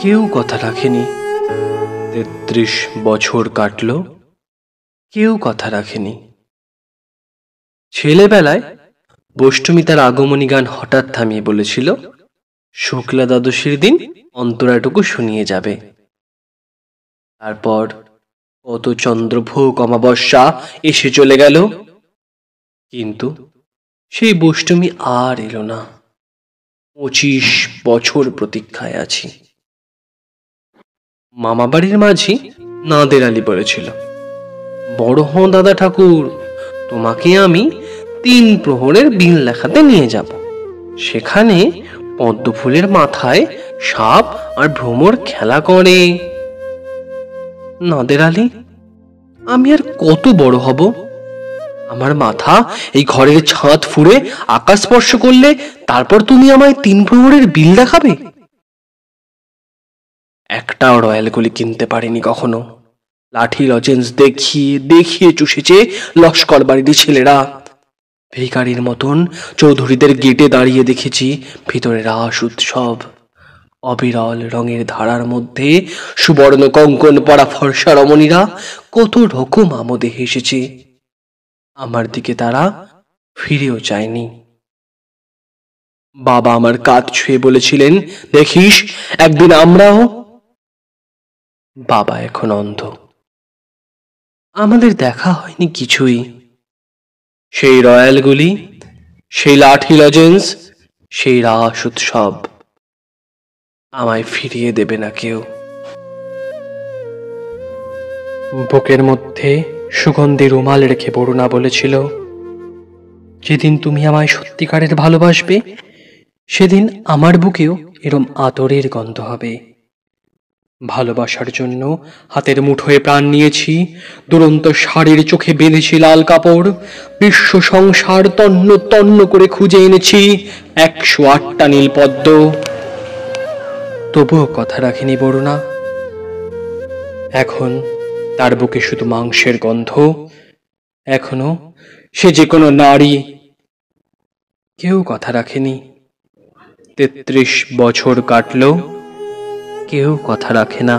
কেউ কথা রাখেনি। ৩৩ বছর কাটল, কেউ কথা রাখেনি। ছেলেবেলায় বষ্টমী তার আগমনী গান হঠাৎ থামিয়ে বলেছিল, শুক্লা দ্বাদশীর দিন অন্তরাটুকু শুনিয়ে যাবে। তারপর কত চন্দ্রভোগ অমাবস্যা এসে চলে গেল, কিন্তু সেই বষ্টমী আর এলো না। ২৫ বছর প্রতীক্ষায় আছি। মামাবাড়ির মাঝি নাদের আলী বলেছিল, বড় হও দাদা ঠাকুর, তোমাকে আমি ৩ প্রহরের বিল লেখাতে নিয়ে যাব। সেখানে পদ্ম ফুলের মাথায় সাপ আর ভ্রমর খেলা করে। নাদের আলী, আমি আর কত বড় হব? আমার মাথা এই ঘরের ছাদ ফুঁড়ে আকাশ স্পর্শ করলে তারপর তুমি আমায় ৩ প্রহরের বিল দেখাবে? একটাও রয়্যাল গুলি কিনতে পারিনি কখনো। লাঠি লজেন্স দেখিয়ে দেখিয়ে চুষেছে লস্কর বাড়ির ছেলেরা। ভিখারির মতন চৌধুরীদের গেটে দাঁড়িয়ে দেখেছি ভিতরে রাস উৎসব। অবিরল রঙের ধারার মধ্যে সুবর্ণ কঙ্কন পরা ফর্সা রমণীরা কত রকম আমোদে হেসেছে। আমার দিকে তারা ফিরেও চায়নি। বাবা আমার কাঁধ ছুঁয়ে বলেছিলেন, দেখিস একদিন আমরাও। বাবা এখন অন্ধ। আমাদের দেখা হয়নি কিছুই। সেই রয়্যালগুলি, সেই লাঠি লজেন্স, সেই রাস উৎসব আমায় ফিরিয়ে দেবে না কেউ। বুকের মধ্যে সুগন্ধি রুমাল রেখে বরুণা বলেছিল, যেদিন তুমি আমায় সত্যিকারের ভালোবাসবে সেদিন আমার বুকেও এরম আদরের গন্ধ হবে। ভালোবাসার জন্য হাতের মুঠোয় প্রাণ নিয়েছি, দুরন্ত শাড়ির চোখে বেঁধেছি লাল কাপড়, বিশ্ব সংসার তন্ন তন্ন করে খুঁজে এনেছি ১০৮টা নীল পদ্ম। তবুও কথা রাখেনি বরুণা। এখন তার বুকে শুধু মাংসের গন্ধ। এখনো সে যে কোনো নারী। কেউ কথা রাখেনি। ৩৩ বছর কাটল, কেউ কথা রাখে না।